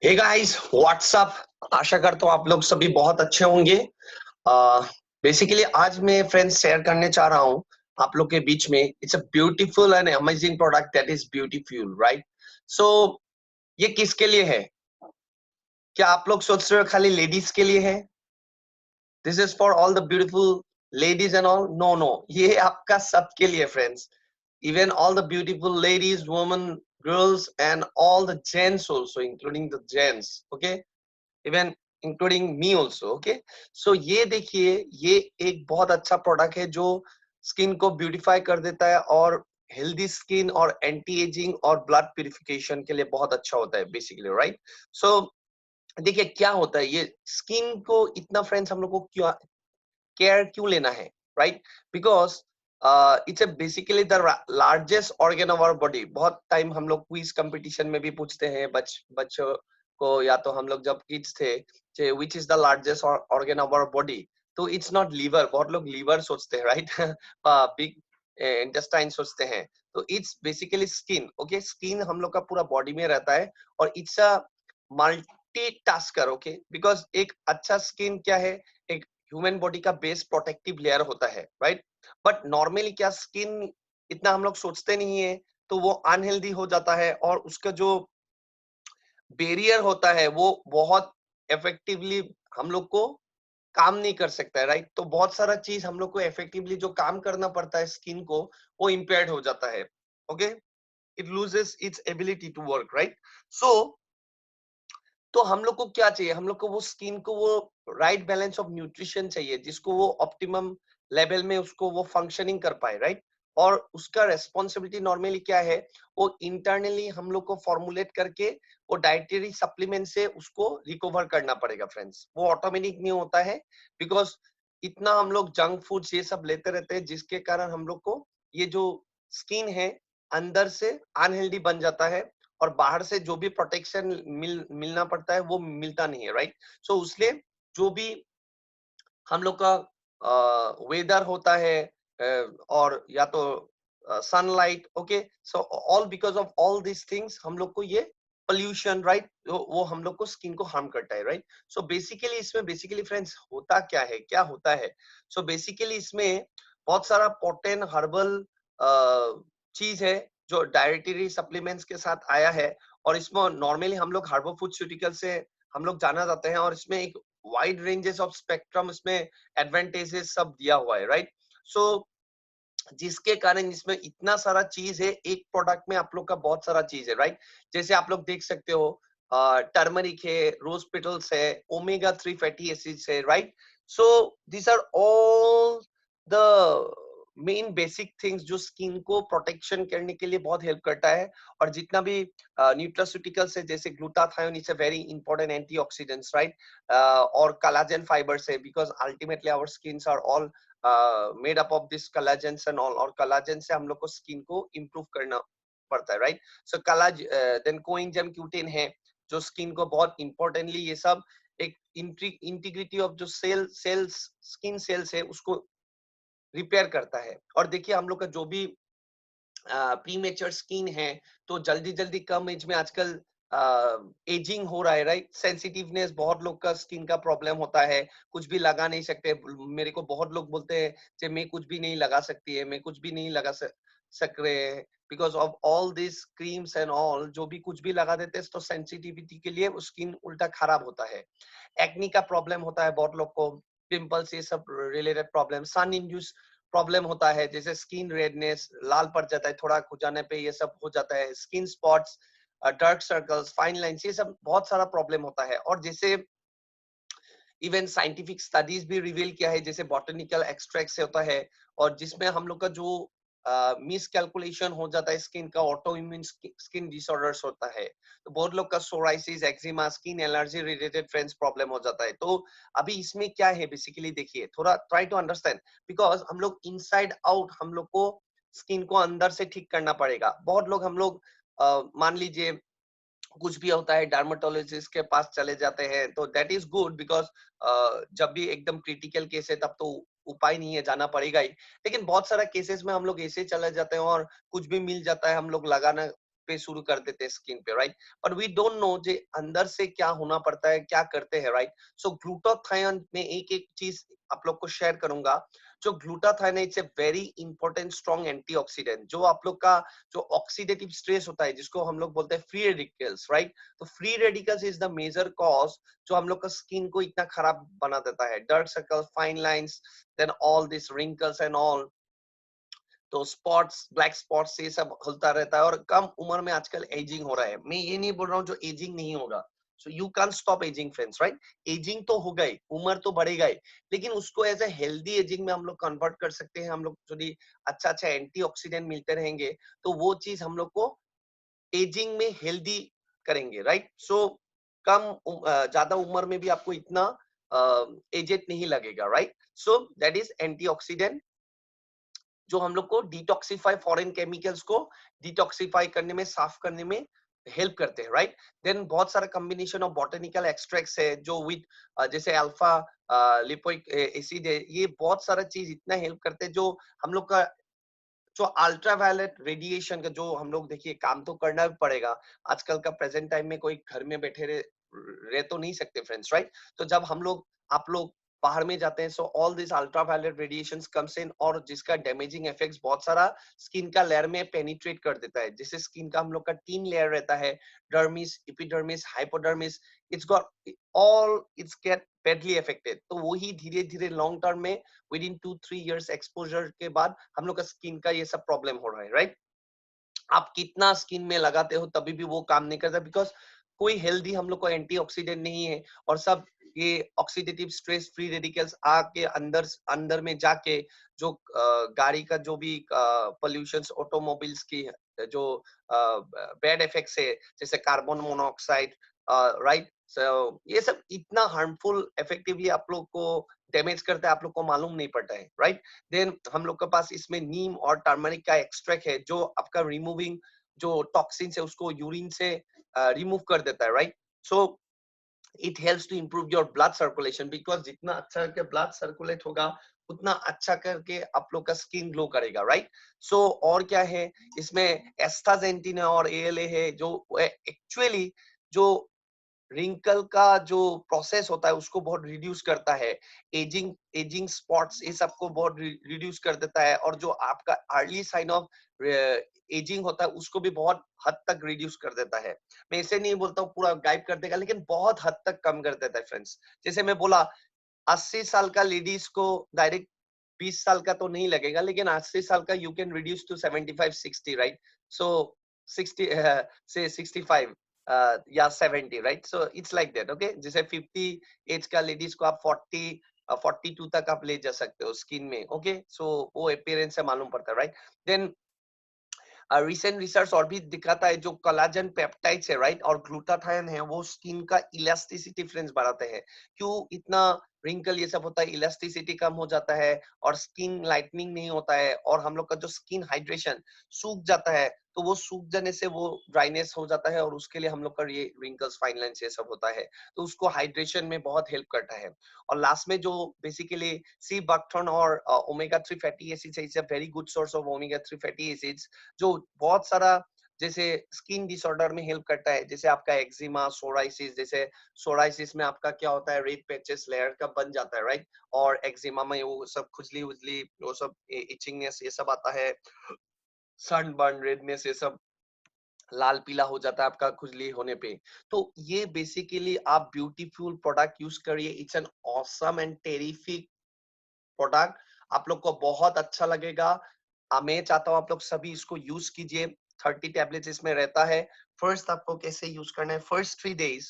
Hey guys what's up. आशा करता हूँ आप लोग सभी बहुत अच्छे होंगे। बेसिकली आज मैं फ्रेंड्स शेयर करने चाह रहा हूँ आप लोग के बीच में। It's a beautiful and amazing product that is beautiful, right? So ये किसके लिए है? क्या आप लोग सोच रहे हो खाली लेडीज के लिए है? This is for all the beautiful ladies and all? No no, ये आपका सबके लिए friends. Even all the beautiful ladies, women, girls, and all the gents also, including the gents, okay? Even including me also, okay? So ये देखिए, ये एक बहुत अच्छा प्रोडक्ट है जो स्किन को ब्यूटीफाई कर देता है और हेल्दी स्किन और एंटी एजिंग और ब्लड प्यूरिफिकेशन के लिए बहुत अच्छा होता है बेसिकली, राइट? सो देखिए क्या होता है, ये स्किन को इतना फ्रेंड्स हम लोग को क्यों केयर क्यों लेना है, right? Because it's basically the largest organ of our body. बहुत टाइम हम लोग क्विज कंपटीशन में भी पूछते हैं बच्चों को, या तो हम लोग जब किड्स थे, which is the largest organ of our body, तो इट्स नॉट लीवर। बहुत लोग लीवर सोचते हैं, राइट? बिग इंटेस्टाइन सोचते हैं। तो it's basically skin, okay? Skin हम लोग का पूरा बॉडी में रहता है और it's a multitasker, okay? Because एक अच्छा स्किन क्या है, एक ह्यूमन बॉडी का बेस प्रोटेक्टिव लेयर होता है, राइट? बट नॉर्मली क्या स्किन इतना हम लोग सोचते नहीं है, तो वो अनहेल्दी हो जाता है और उसका जो बैरियर होता है वो बहुत इफेक्टिवली हम लोग को काम नहीं कर सकता है, राइट? तो बहुत सारा चीज हम लोग को इफेक्टिवली जो काम करना पड़ता है स्किन को, वो इम्पेयर्ड हो जाता है, okay? It loses its ability to work, right? So तो हम लोग को क्या चाहिए? हम लोग को वो स्किन को वो राइट बैलेंस ऑफ न्यूट्रिशन चाहिए, जिसको वो ऑप्टिमम लेवल में उसको वो फंक्शनिंग कर पाए, राइट? और उसका रेस्पॉन्सिबिलिटी नॉर्मली क्या है, वो इंटरनली हम लोग को फॉर्मुलेट करके वो डाइटरी सप्लीमेंट से उसको रिकवर करना पड़ेगा फ्रेंड्स। वो ऑटोमेटिक नहीं होता है, बिकॉज इतना हम लोग जंक फूड्स ये सब लेते रहते हैं, जिसके कारण हम लोग को ये जो स्किन है अंदर से अनहेल्दी बन जाता है और बाहर से जो भी प्रोटेक्शन मिलना पड़ता है वो मिलता नहीं है, राइट? सो उसलिए जो भी हम लोग का वेदर होता है, और या तो sunlight, okay? So all because of all this things हम लोग को ये पोल्यूशन, राइट, वो हम लोग को स्किन को हार्म करता है, राइट? सो बेसिकली इसमें बेसिकली फ्रेंड्स होता क्या है, क्या होता है? सो बेसिकली इसमें बहुत सारा पोटेंट हर्बल चीज है जो डायरेटरी सप्लीमेंट्स के साथ आया है। और इसमें नॉर्मली हम लोग हर्बल फूड से हम लोग जाना जाते हैं, और इसमें एक वाइड रेंजेस ऑफ स्पेक्ट्रम इसमें एडवांटेजेस सब दिया हुआ है, राइट? सो जिसके कारण इसमें इतना सारा चीज है, एक प्रोडक्ट में आप लोग का बहुत सारा चीज है, राइट? जैसे आप लोग देख सकते हो, टर्मरिक है, रोज पेटल्स है, ओमेगा 3 फैटी एसिड्स है, right? So these are all the main basic things जो स्किन को प्रोटेक्शन करने के लिए बहुत हेल्प करता है। और जितना भी न्यूट्रास्यूटिकल्स है, जैसे glutathione, it's a very important antioxidants, right? और कोलाजन फाइबर्स है, because ultimately our skins are all made up of this collagen and all. और कोलाजन से हम लोग को स्किन को इम्प्रूव करना पड़ता है, right? So then coenzyme Q ten है जो स्किन को बहुत इंपॉर्टेंटली ये सब एक इंटीग्रिटी ऑफ जो सेल्स स्किन सेल्स है उसको रिपेयर करता है। और देखिए हम लोग का जो भी प्रीमेच्योर स्किन है, तो जल्दी जल्दी कम एज में आजकल एजिंग हो रहा है, राइट? सेंसिटिवनेस, बहुत लोग का स्किन का प्रॉब्लम होता है, कुछ भी लगा नहीं सकते। मेरे को बहुत लोग बोलते हैं कि मैं कुछ भी नहीं लगा सकती है, मैं कुछ भी नहीं लगा सक रहे हैं, because of all this creams and all. जो भी कुछ भी लगा देते हैं तो सेंसिटिविटी के लिए स्किन उल्टा खराब होता है। एक्नी का प्रॉब्लम होता है बहुत लोग को, पिंपल्स, ये सब रिलेटेड प्रॉब्लम, सन इंड्यूस प्रॉब्लम होता है, जैसे स्किन रेडनेस, लाल पड़ जाता है थोड़ा खुजाने पे, ये सब हो जाता है, skin spots, dark circles, fine lines, ये सब बहुत सारा प्रॉब्लम होता है। और जैसे इवन साइंटिफिक स्टडीज भी रिवील किया है, जैसे बॉटनिकल एक्सट्रैक्ट से होता है, और जिसमें हम लोग का जो मिस कैलकुलेशन हो जाता है स्किन का, ऑटो इम्यून स्किन डिसऑर्डर्स होता है, तो बहुत लोग का psoriasis, eczema, skin allergy related friends problem हो जाता है। तो अभी इसमें क्या है बेसिकली, देखिए थोड़ा ट्राई टू अंडरस्टैंड, बिकॉज हम लोग इनसाइड आउट हम लोग को स्किन को अंदर से ठीक करना पड़ेगा। बहुत लोग हम लोग मान लीजिए कुछ भी होता है डर्मेटोलॉजिस्ट के पास चले जाते हैं, तो दैट इज गुड, बिकॉज जब भी एकदम क्रिटिकल केस है तब तो उपाय नहीं है, जाना पड़ेगा ही। लेकिन बहुत सारा केसेस में हम लोग ऐसे चले जाते हैं और कुछ भी मिल जाता है, हम लोग लगाना पे शुरू कर देते हैं स्किन पे, right? But we don't know जे अंदर से क्या होना पड़ता है, क्या करते हैं, राइट? सो ग्लूटाथायोन में एक एक चीज आप लोग को शेयर करूंगा। जो ग्लूटाथायोन है, it's a very important strong antioxidant, जो आप लोग का जो ऑक्सीडेटिव स्ट्रेस होता है, जिसको हम लोग बोलते हैं फ्री रेडिकल्स, राइट? तो free radicals is the major cause जो हम लोग का स्किन को इतना खराब बना देता है, dark circle, fine lines, then all this wrinkles and all. तो स्पॉट्स, ब्लैक स्पॉट्स, ये सब होता रहता है, और कम उम्र में आजकल एजिंग हो रहा है। मैं ये नहीं बोल रहा हूँ जो एजिंग नहीं होगा, so you can stop ageing friends, right? Ageing तो होगा ही, उम्र तो बढ़ेगा ही, लेकिन उसको एज ए हेल्दी एजिंग में हम लोग कन्वर्ट कर सकते हैं। हम लोग यदि अच्छा अच्छा एंटीऑक्सीडेंट मिलते रहेंगे, तो वो चीज हम लोग को एजिंग में हेल्दी करेंगे, राइट? सो ज्यादा उम्र में भी आपको इतना एजेड नहीं लगेगा, right? So that is antioxidant, जो हम लोग को डिटॉक्सिफाई, फॉरेन केमिकल्स को डिटॉक्सिफाई करने में, साफ करने में हेल्प करते हैं, राइट? देन बहुत सारा कॉम्बिनेशन ऑफ बॉटनिकल एक्सट्रैक्ट्स है जो विद जैसे अल्फा लिपोइक एसिड है, ये बहुत सारा चीज इतना हेल्प करते हैं, जो हम लोग का जो अल्ट्रावायलेट रेडिएशन का, जो हम लोग देखिए काम तो करना भी पड़ेगा। आजकल का प्रेजेंट टाइम में कोई घर में बैठे रह तो नहीं सकते फ्रेंड्स, राइट? तो जब हम लोग, आप लोग बाहर में जाते हैं, so all this ultraviolet radiations comes in, और जिसका डैमेजिंग इफेक्ट्स बहुत सारा स्किन का लेयर में पेनिट्रेट कर देता है। जैसे स्किन का हम लोग का 3 लेयर रहता है, dermis, epidermis, hypodermis. It's got all, it's get badly affected. तो वही धीरे धीरे लॉन्ग टर्म में विद इन 2-3 इयर्स एक्सपोजर के बाद हम लोग का स्किन का ये सब प्रॉब्लम हो रहा है, राइट? आप कितना स्किन में लगाते हो तभी भी वो काम नहीं करता, बिकॉज कोई हेल्दी हम लोग को एंटीऑक्सीडेंट नहीं है, और सब ये ऑक्सीडेटिव स्ट्रेस, फ्री रेडिकल्स आके अंदर अंदर में जाके जो गाड़ी का जो भी पोल्यूशन, ऑटोमोबाइल्स की जो बैड इफेक्ट्स है, जैसे कार्बन मोनोऑक्साइड, राइट? सो ये सब इतना हार्मफुल इफेक्टिवली आप लोग को डैमेज करता है, आप लोग को मालूम नहीं पड़ता है, राइट? देन हम लोग के पास इसमें नीम और टर्मरिक का एक्सट्रैक्ट है, जो आपका रिमूविंग जो टॉक्सिन्स है उसको यूरिन से रिमूव कर देता है, right? So it helps to improve your blood circulation, because जितना अच्छा करके ब्लड सर्कुलेट होगा, उतना अच्छा करके आप लोग का स्किन ग्लो करेगा, राइट? सो और क्या है इसमें, एस्टाजेंटिन और एएलए है, जो एक्चुअली जो रिंकल का जो प्रोसेस होता है उसको बहुत रिड्यूस करता है, एजिंग एजिंग स्पॉट्स ये सबको बहुत रिड्यूस कर देता है, और जो आपका अर्ली साइन ऑफ एजिंग होता है उसको भी बहुत हद तक रिड्यूस कर देता है। मैं इसे नहीं बोलता हूँ पूरा गायब कर देगा, लेकिन बहुत हद तक कम कर देता है फ्रेंड्स। जैसे मैं बोला 80 साल का लेडीज को डायरेक्ट 20 साल का तो नहीं लगेगा, लेकिन 80 साल का you can reduce to 75-60, right? So 60 से 65 या 70, right? So it's like that, okay? जैसे 50 एज का लेडीज को आप 42 तक आप ले जा सकते हो स्किन में, ओके? सो वो अपीयरेंस से मालूम पड़ता है, राइट? देन रिसेंट रिसर्च और भी दिखाता है, जो कोलाजन पेप्टाइड्स है, राइट, और ग्लूटाथायोन है, वो स्किन का इलास्टिसिटी फ्रेंड्स बढ़ाते हैं। क्यों इतना रिंकल ये सब होता है? इलास्टिसिटी कम हो जाता है, और स्किन लाइटनिंग नहीं होता है, और हम लोग का जो स्किन हाइड्रेशन सूख जाता है, तो वो सूख जाने से वो ड्राइनेस हो जाता है, और उसके लिए हम लोग का ये रिंकल्स, फाइन लाइंस ये सब होता है। तो उसको हाइड्रेशन में बहुत हेल्प करता है। और लास्ट में जो बेसिकली सी बकथॉर्न और ओमेगा 3 फैटी एसिड्स है, it's a very good source of omega 3 fatty acids, जो बहुत सारा जैसे स्किन डिसऑर्डर में हेल्प करता है, जैसे आपका एक्जिमा, सोराइसिस। जैसे सोराइसिस में आपका क्या होता है, रेड पैचेस लेयर का बन जाता है, राइट? और एक्जिमा में वो सब खुजली उजली, वो सब इचिंगनेस ये सब आता है, सनबर्न, रेडनेस ये सब लाल पीला हो जाता है आपका खुजली होने पे। तो ये बेसिकली आप ब्यूटीफुल प्रोडक्ट यूज करिए, it's an awesome and terrific product, आप लोग को बहुत अच्छा लगेगा। मैं चाहता हूँ आप लोग सभी इसको यूज कीजिए। 30 टैबलेट्स इसमें रहता है। फर्स्ट आपको कैसे यूज करना है, फर्स्ट 3 days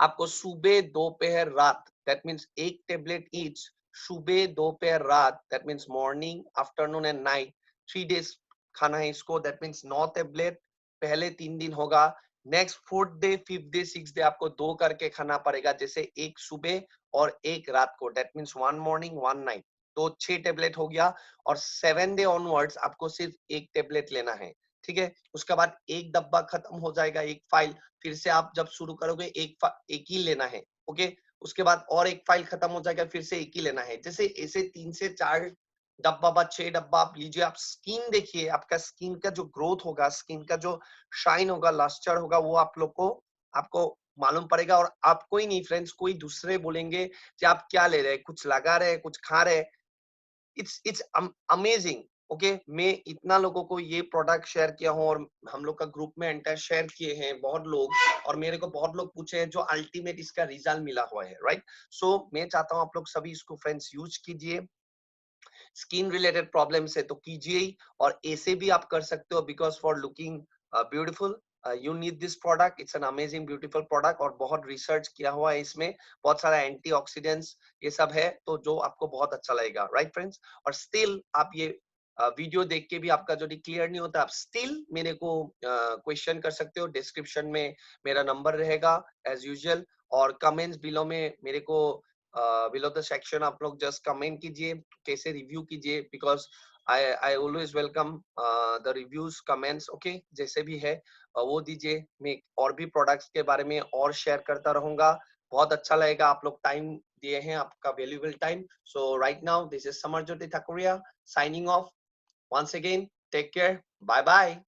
आपको सुबह दोपहर रात, दैट मीन्स एक टेबलेट ईच, सुबह दोपहर रात, that means morning afternoon and night, 3 days खाना है इसको। दैट मीन्स 9 टैबलेट पहले 3 दिन होगा। Next 4th day, 5th day, 6th day आपको 2 करके खाना पड़ेगा, जैसे एक सुबह और एक रात को, दैट मीन्स 1 मॉर्निंग 1 नाइट, तो 6 टैबलेट हो गया। और 7th डे ऑनवर्ड्स आपको सिर्फ एक टेबलेट लेना है, ठीक है? उसके बाद एक डब्बा खत्म हो जाएगा, एक फाइल, फिर से आप जब शुरू करोगे एक ही लेना है, ओके? उसके बाद और एक फाइल खत्म हो जाएगा, फिर से एक ही लेना है। जैसे ऐसे 3 से 4 डब्बा बा 6 डब्बा आप लीजिए, आप स्किन देखिए, आपका स्किन का जो ग्रोथ होगा, स्किन का जो शाइन होगा, लस्टर होगा, वो आप लोग को आपको मालूम पड़ेगा। और आपको ही नहीं फ्रेंड्स, कोई दूसरे बोलेंगे कि आप क्या ले रहे हैं, कुछ लगा रहे हैं, कुछ खा रहे हैं। It's amazing. ओके, मैं इतना लोगों को ये प्रोडक्ट शेयर किया हूँ, और हम लोग का ग्रुप में एंटायर शेयर किए हैं बहुत लोग, और मेरे को बहुत लोग पूछे हैं जो अल्टीमेट इसका रिजल्ट मिला हुआ है, राइट। सो मैं चाहता हूँ आप लोग सभी इसको फ्रेंड्स यूज कीजिए। स्किन रिलेटेड प्रॉब्लम है तो कीजिए ही, और ऐसे भी आप कर सकते हो, because for looking beautiful you need this product. It's an amazing beautiful product, और बहुत रिसर्च किया हुआ है इसमें, बहुत सारा एंटीऑक्सीडेंट्स ये सब है, तो जो आपको बहुत अच्छा लगेगा, राइट फ्रेंड्स। और स्टिल आप ये वीडियो देख के भी आपका जो क्लियर नहीं होता, आप स्टिल मेरे को क्वेश्चन कर सकते हो। डिस्क्रिप्शन में मेरा नंबर रहेगा एज यूजुअल, और कमेंट्स बिलो में मेरे को बिलो द सेक्शन आप लोग जस्ट कमेंट कीजिए, कैसे रिव्यू कीजिए, because I always welcome the reviews comments. Okay, जैसे भी है वो दीजिए। मैं और भी प्रोडक्ट्स के बारे में और शेयर करता रहूंगा। बहुत अच्छा लगेगा, आप लोग टाइम दिए हैं, आपका valuable time. So right now this is Samarjyoti Thakuria signing off. Once again, take care. Bye bye.